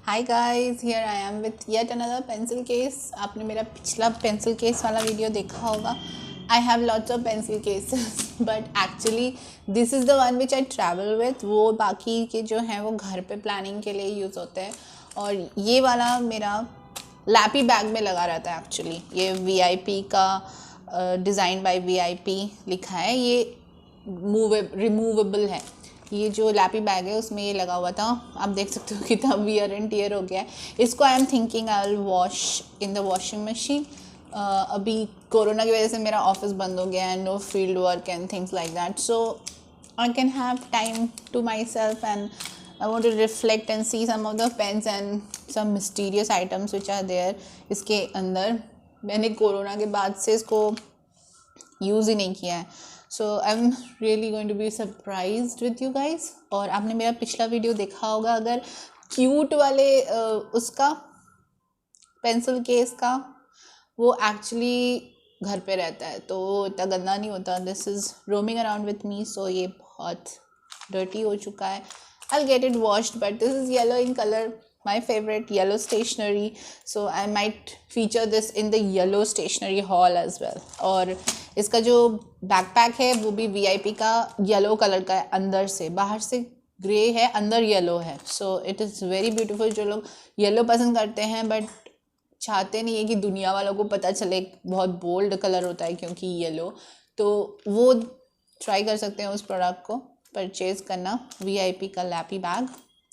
Hi guys, here I am with yet another pencil case. आपने मेरा पिछला pencil case वाला वीडियो देखा होगा। I have lots of pencil cases but actually this is the one which I travel with. वो बाकी के जो हैं वो घर पे प्लानिंग के लिए यूज़ होते हैं, और ये वाला मेरा लैपी बैग में लगा रहता है। एक्चुअली ये VIP का डिज़ाइन बाय VIP लिखा है। ये रिमूवेबल है। ये जो लैपी बैग है उसमें ये लगा हुआ था। आप देख सकते हो कितना वियर एंड टियर हो गया है। इसको I am thinking I will wash in the washing machine. अभी कोरोना की वजह से मेरा ऑफिस बंद हो गया है, no field work and things like that, so I can have time to myself and I want to reflect and see some of the pens and some mysterious items which are there इसके अंदर। मैंने corona के बाद से इसको use ही नहीं किया है, so I am really going to be surprised with you guys. और आपने मेरा पिछला वीडियो देखा होगा, अगर क्यूट वाले उसका पेंसिल केस का, वो एक्चुअली घर पे रहता है तो इतना गंदा नहीं होता। This is roaming around with me, so ये बहुत डर्टी हो चुका है। I'll get it washed, but this is yellow in color, my favorite yellow stationery, so I might feature this in the yellow stationery haul as well। और इसका जो backpack है वो भी VIP का येलो कलर का है, अंदर से, बाहर से ग्रे है, अंदर येलो है, so it is very beautiful. जो लोग येलो पसंद करते हैं बट चाहते नहीं है कि दुनिया वालों को पता चले बहुत बोल्ड कलर होता है क्योंकि येलो, तो वो ट्राई कर सकते हैं उस प्रोडक्ट को परचेज़ करना, VIP का लैपी बैग।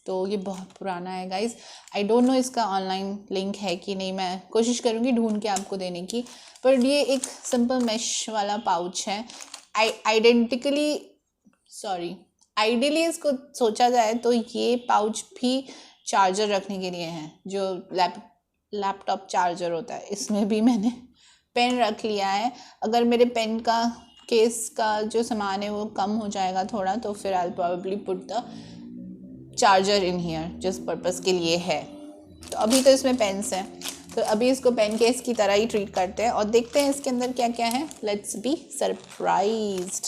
तो ये बहुत पुराना है गाइज। आई डोंट नो इसका ऑनलाइन लिंक है कि नहीं, मैं कोशिश करूँगी ढूंढ के आपको देने की। पर ये एक सिंपल मैश वाला पाउच है। आइडियली इसको सोचा जाए तो ये पाउच भी चार्जर रखने के लिए है, जो लैपटॉप चार्जर होता है। इसमें भी मैंने पेन रख लिया है। अगर मेरे पेन का केस का जो सामान है वो कम हो जाएगा थोड़ा, तो फिर I probably put the charger in here, जिस पर्पस के लिए है। तो अभी तो इसमें पेन्स हैं, तो अभी इसको पेन केस की तरह ही ट्रीट करते हैं और देखते हैं इसके अंदर क्या क्या है। Let's be surprised.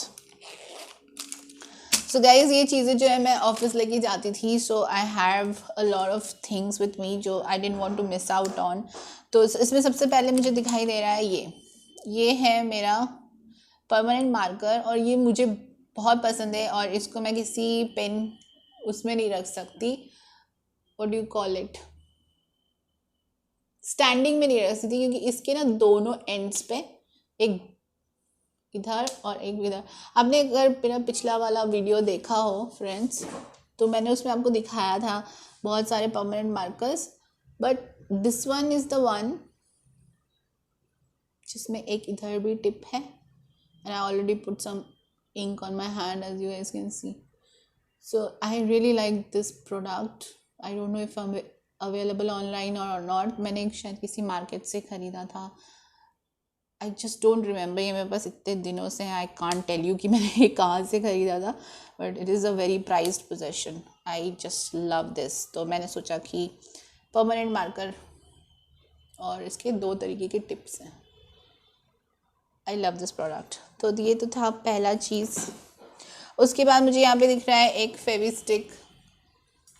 So guys, ये चीज़ें जो है मैं ऑफिस लेके जाती थी, so I have a lot of things with me जो I didn't want to miss out on. तो इसमें सबसे पहले मुझे दिखाई दे रहा है ये है मेरा परमानेंट मार्कर, और ये मुझे बहुत पसंद है। और इसको मैं किसी पेन उसमें नहीं रख सकती, what do you call it, standing में नहीं रख सकती, क्योंकि इसके ना दोनों एंड्स पे, एक इधर और एक इधर। आपने अगर मेरा पिछला वाला वीडियो देखा हो फ्रेंड्स, तो मैंने उसमें आपको दिखाया था बहुत सारे permanent markers, but this one is the one जिसमें एक इधर भी टिप है। And I already put some ink on my hand, as you guys can see. So I really like this product. I don't know if I'm available online or not. मैंने शायद किसी market से ख़रीदा था। I just don't remember, ये मेरे पास इतने दिनों से है, I can't tell you कि मैंने ये कहाँ से ख़रीदा था, but it is a very prized possession. I just love this. तो मैंने सोचा कि परमानेंट मार्कर, और इसके 2 तरीके के टिप्स हैं। I love this product. तो ये तो था पहला चीज़। उसके बाद मुझे यहाँ पे दिख रहा है एक फेविस्टिक।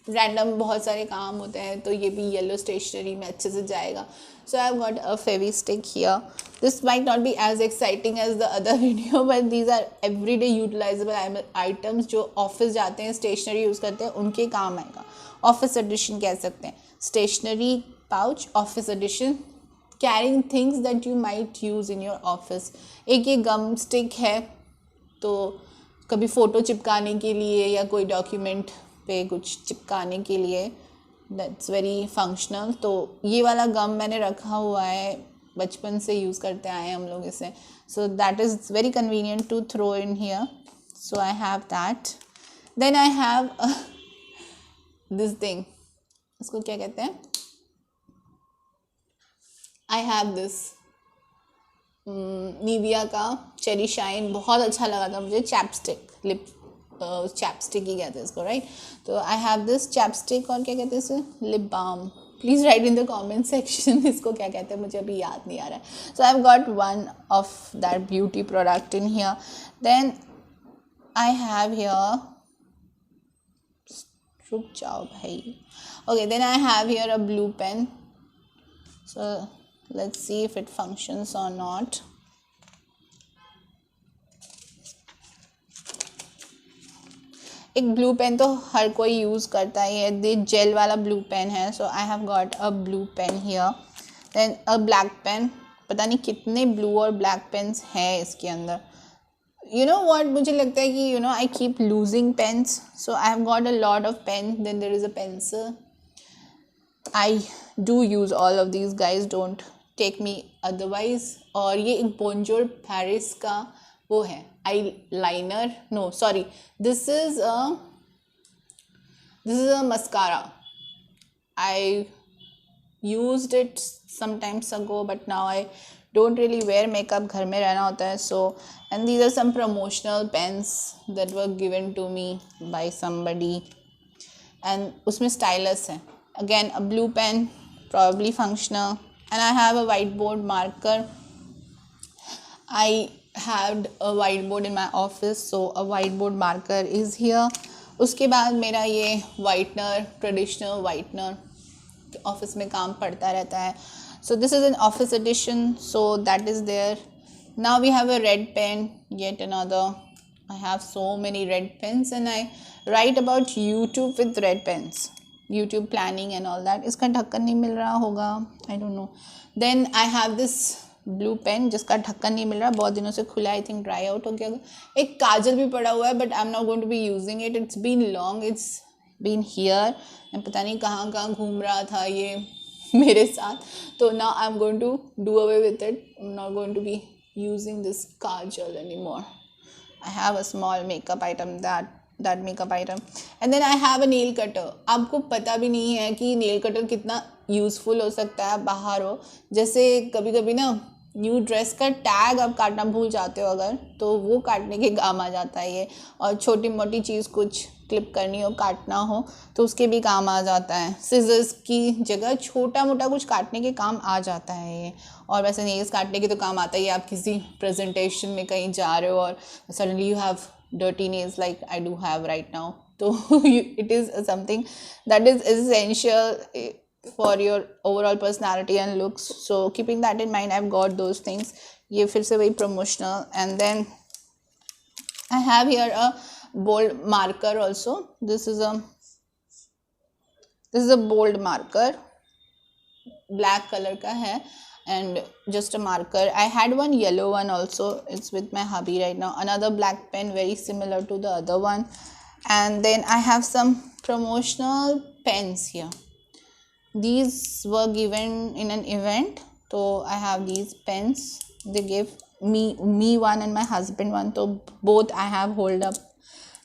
रैंडम बहुत सारे काम होते हैं, तो ये भी येलो स्टेशनरी में अच्छे से जाएगा। So I have got a Fevistick here. This might not be as exciting as the other video, but these are everyday utilizable items जो ऑफिस जाते हैं, स्टेशनरी यूज़ करते हैं, उनके काम आएगा। ऑफिस एडिशन कह सकते हैं, stationery pouch office edition, carrying things that you might use in your office. एक ये गम स्टिक है, तो कभी फ़ोटो चिपकाने के लिए या कोई डॉक्यूमेंट पे कुछ चिपकाने के लिए, दैट्स वेरी फंक्शनल। तो ये वाला गम मैंने रखा हुआ है, बचपन से यूज़ करते आए हैं हम लोग इसे, so that is very convenient to throw in here. So I have that. Then I have this thing, इसको क्या कहते हैं, आई हैव दिस निविया का चेरी शाइन, बहुत अच्छा लगा था मुझे, चैपस्टिक, लिप चैपस्टिक ही कहते हैं इसको, राइट। तो आई हैव दिस चैपस्टिक, और क्या कहते हैं इसे, lip balm. Please write in the comment section इसको क्या कहते हैं, मुझे अभी याद नहीं आ रहा है। So I have got one of that beauty product in here. Then I have here रुक जाओ भाई. Okay, then I have here a blue pen. So let's see if it functions or not. एक blue pen तो हर कोई use करता है. ये jail वाला ब्लू पेन है. So I have got a blue pen here. Then a black pen. पता नहीं कितने ब्लू और ब्लैक पेन्स हैं इसके अंदर. You know what, मुझे लगता है कि I keep losing pens. So I have got a lot of pens. Then there is a pencil. I do use all of these, guys, don't take me otherwise. और ये एक बोंजोर Paris का वो है eyeliner. No, sorry, this is a mascara. I used it some times ago, but now I don't really wear makeup. घर में रहना होता है. So, and these are some promotional pens that were given to me by somebody. And उसमें stylus है. Again, a blue pen, probably functional. And I have a whiteboard marker. I had a whiteboard in my office, so a whiteboard marker is here. उसके बाद मेरा ये whitener, traditional whitener, office में काम पड़ता रहता है. So this is an office edition, so that is there. Now we have a red pen, yet another. I have so many red pens and I write about YouTube with red pens. YouTube planning and all that. इसका ढक्कन नहीं मिल रहा होगा, I don't know. Then I have this blue pen जिसका ढक्कन नहीं मिल रहा, बहुत दिनों से खुला, आई थिंक ड्राई आउट हो गया. एक काजल भी पड़ा हुआ है, but I am not going to be using it. It's been long, it's been here. मैं पता नहीं कहाँ कहाँ घूम रहा था ये मेरे साथ. तो now I am going to do away with it. I am not going to be using this kajal any more. I have a small makeup item, that makeup item. And then I have a nail cutter. आपको पता भी नहीं है कि nail cutter कितना useful हो सकता है बाहर हो. जैसे कभी कभी ना न्यू ड्रेस का टैग आप काटना भूल जाते हो अगर, तो वो काटने के काम आ जाता है ये. और छोटी मोटी चीज़ कुछ क्लिप करनी हो, काटना हो, तो उसके भी काम आ जाता है. सिजर्स की जगह छोटा मोटा कुछ काटने के काम आ जाता है ये. और वैसे नेल्स काटने के तो काम आता ही है. आप किसी प्रेजेंटेशन में कहीं जा रहे हो और suddenly you have dirty nails like I do have right now. So it is something that is essential for your overall personality and looks. So keeping that in mind, I've got those things. ये फिर से वही promotional. And then I have here a bold marker also. This is a bold marker, black color का है. And just a marker. I had one yellow one also. It's with my hubby right now. Another black pen, very similar to the other one. And then I have some promotional pens here. These were given in an event. So I have these pens. They gave me one and my husband one. So both I have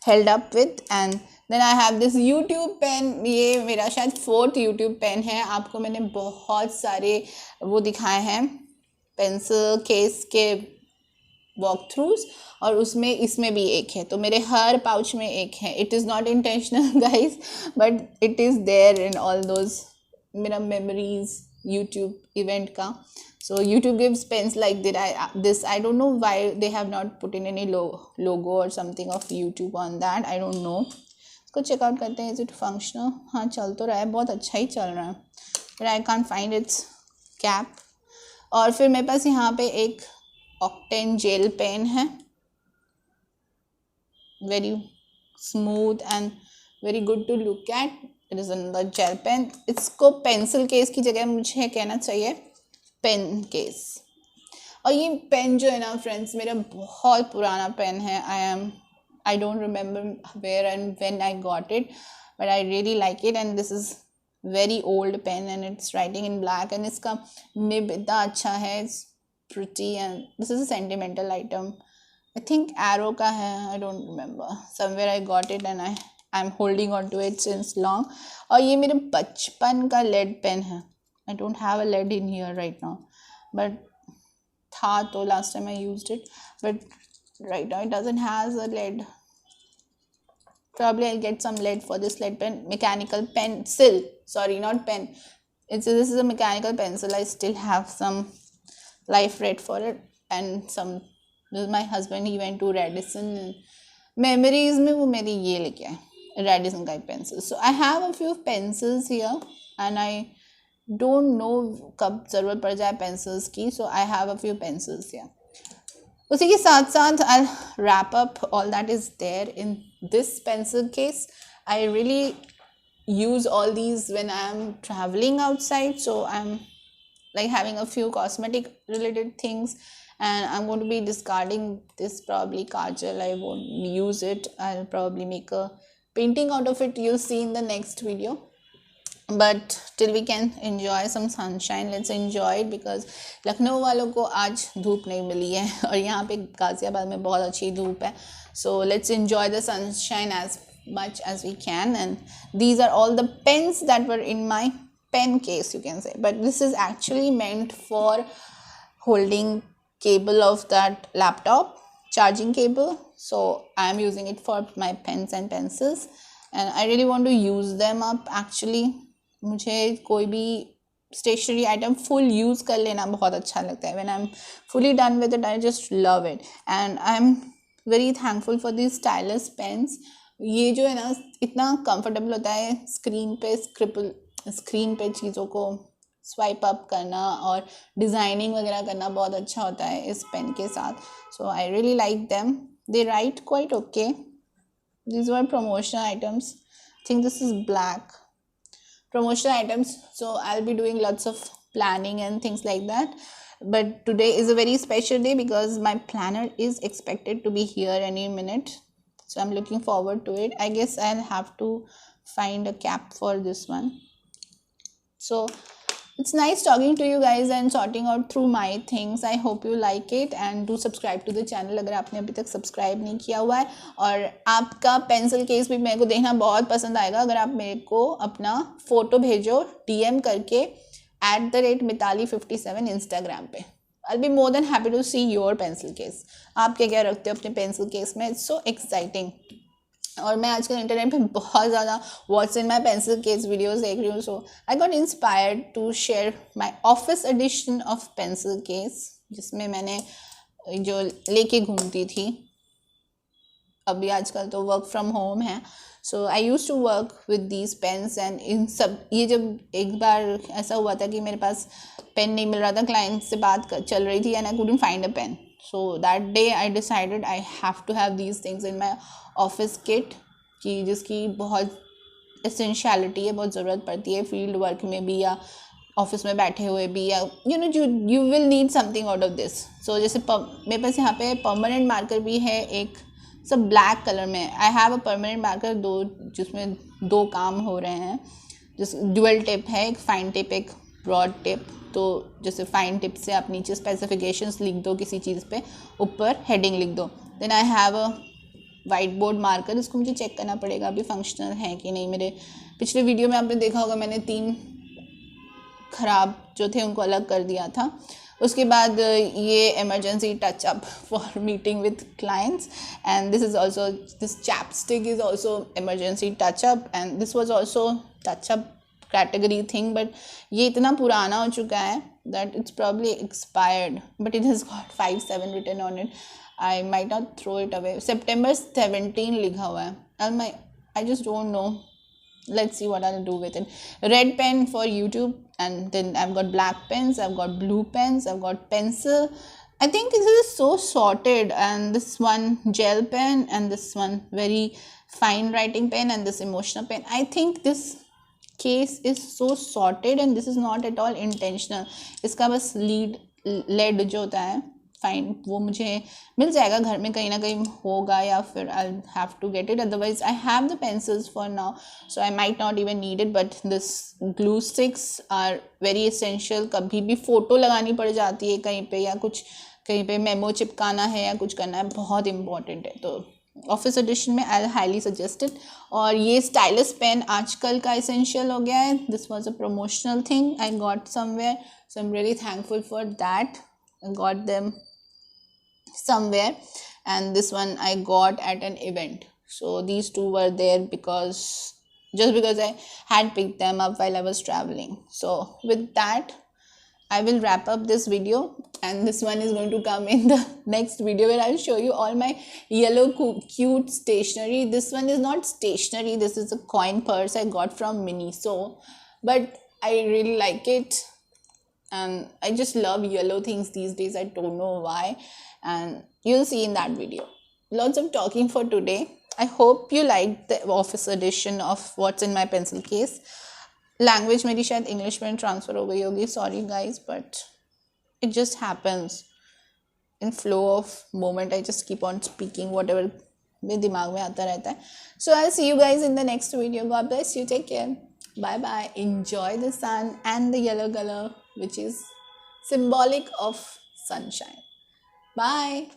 held up with. And then I have this YouTube pen. ये मेरा शायद 4th YouTube pen है. आपको मैंने बहुत सारे वो दिखाए हैं पेंसिल केस के वॉक थ्रूज, और उसमें इसमें भी एक है. तो मेरे हर पाउच में एक है. It is not intentional guys, but it is there in all those मेरा मेमोरीज YouTube इवेंट का. So YouTube gives pens like this. I don't know why they have not put in any logo or something of YouTube on that. I don't know. इसको checkout करते हैं. Is it functional? हाँ, चल तो रहा है, बहुत अच्छा ही चल रहा है, but I can't find its cap. और फिर मेरे पास यहाँ पे एक ऑक्टेन जेल पेन है, very smooth and very good to look at. It is another gel pen. इसको पेंसिल केस की जगह मुझे कहना चाहिए पेन केस. और ये पेन जो है ना फ्रेंड्स, मेरा बहुत पुराना पेन है. I don't remember where and when I got it, but I really like it. And this is very old pen and it's writing in black. And इसका nib इतना अच्छा है, it's pretty. And this is a sentimental item. I think Arrow का है, I don't remember. Somewhere I got it and I'm holding on to it since long. और ये मेरे बचपन का lead pen है. I don't have a lead in here right now, but था तो last time I used it, but right now it doesn't has a lead. Probably I'll get some lead for this lead pen. Mechanical pencil, sorry, not pen. This is a mechanical pencil. I still have some life red for it. And this is my husband, he went to Radisson. Memories में वो मेरी ये लेके आए Radisson Guide pencils. So I have a few pencils here and I don't know कब ज़रूरत पड़ जाए pencils की, so I have a few pencils here. उसी के साथ साथ I'll wrap up all that is there in this pencil case. I really use all these when I'm traveling outside, so I'm like having a few cosmetic related things, and I'm going to be discarding this probably kajal. I won't use it. I'll probably make a painting out of it. You'll see in the next video. But till we can enjoy some sunshine, let's enjoy it, because Lucknow वालों को आज धूप नहीं मिली है और यहाँ पे गाज़ियाबाद में बहुत अच्छी धूप है. So let's enjoy the sunshine as much as we can. And these are all the pens that were in my pen case, you can say, but this is actually meant for holding cable of that laptop, charging cable. So I'm using it for my pens and pencils, and I really want to use them up actually. मुझे कोई भी stationery item full use कर लेना बहुत अच्छा लगता है. When I am fully done with it I just love it, and I am very thankful for this stylus pens. ये जो है ना इतना कंफर्टेबल होता है स्क्रीन पे चीज़ों को स्वाइप अप करना और डिज़ाइनिंग वगैरह करना बहुत अच्छा होता है इस पेन के साथ. So I really like them. They write quite okay. These were promotional items. Think this is black promotional items, so I'll be doing lots of planning and things like that. But today is a very special day because my planner is expected to be here any minute, so I'm looking forward to it. I guess I'll have to find a cap for this one. So it's nice talking to you guys and sorting out through my things. I hope you like it, and do subscribe to the channel अगर आपने अभी तक subscribe नहीं किया हुआ है. और आपका पेंसिल केस भी मेरे को देखना बहुत पसंद आएगा अगर आप मेरे को अपना फ़ोटो भेजो DM करके @Mitali57 इंस्टाग्राम पे. I'll be more than happy to see your pencil case. आप क्या क्या रखते हो अपने पेंसिल केस में. It's so exciting. और मैं आजकल इंटरनेट पे बहुत ज़्यादा what's in my pencil case videos देख रही हूँ. So I got inspired to share my office edition of pencil case, जिसमें मैंने जो लेके घूमती थी. अभी आजकल तो वर्क फ्रॉम होम है, so I use to work with these pens. And इन सब ये जब एक बार ऐसा हुआ था कि मेरे पास पेन नहीं मिल रहा था, क्लाइंट से बात चल रही थी, and I couldn't find a pen. So that day I decided I have to have these things in my office kit, कि जिसकी बहुत essentiality है, बहुत ज़रूरत पड़ती है फील्ड वर्क में भी या ऑफिस में बैठे हुए भी, या you will need something out of this. So जैसे मेरे पास यहाँ पे परमानेंट मार्कर भी है एक, सब ब्लैक कलर में. आई हैव अ परमानेंट मार्कर जिसमें 2 काम हो रहे हैं. जिस ड्यूअल टिप है, एक फाइन टिप एक ब्रॉड टिप. तो जैसे फाइन टिप से आप नीचे स्पेसिफिकेशंस लिख दो किसी चीज़ पे, ऊपर हेडिंग लिख दो. Then I have a white board marker. इसको मुझे चेक करना पड़ेगा अभी फंक्शनल है कि नहीं. मेरे पिछले वीडियो में आपने देखा होगा मैंने 3 ख़राब जो थे उनको अलग कर दिया था. उसके बाद ये emergency touchup for meeting with clients, and this chapstick is also emergency touchup, and this was also touchup category thing. But ये इतना पुराना हो चुका है that it's probably expired, but it has got 57 written on it. I might not throw it away. September 17 लिखा हुआ है. I just don't know. Let's see what I'll do with it. Red pen for YouTube, and then I've got black pens, I've got blue pens, I've got pencil. I think this is so sorted, and this one gel pen, and this one very fine writing pen, and this emotional pen. I think this case is so sorted, and this is not at all intentional. इसका बस lead जो होता है fine, वो मुझे मिल जाएगा घर में कहीं ना कहीं होगा, या फिर I have to get it. Otherwise I have the pencils for now, so I might not even need it. But this glue sticks are very essential. कभी भी फ़ोटो लगानी पड़ जाती है कहीं पे, या कुछ कहीं पे मेमो चिपकाना है या कुछ करना है, बहुत इंपॉर्टेंट है. तो ऑफिस एडिशन में आई हाईली सजेस्टेड. और ये स्टाइलस पेन आजकल का एसेंशियल हो गया है. This was a promotional thing I got somewhere, so I am really thankful for that. I got them somewhere, and this one I got at an event. So these two were there because I had picked them up while I was traveling. So with that, I will wrap up this video, and this one is going to come in the next video where I'll show you all my yellow cute stationery. This one is not stationery, this is a coin purse I got from Miniso, but I really like it, and I just love yellow things these days. I don't know why, and you'll see in that video. Lots of talking for today. I hope you liked the office edition of what's in my pencil case. Language मेरी शायद English में transfer हो गई होगी, sorry guys, but it just happens in flow of moment. I just keep on speaking whatever मेरे दिमाग में आता रहता है. So I see you guys in the next video. God bless you, take care, bye bye. Enjoy the sun and the yellow colour which is symbolic of sunshine. Bye.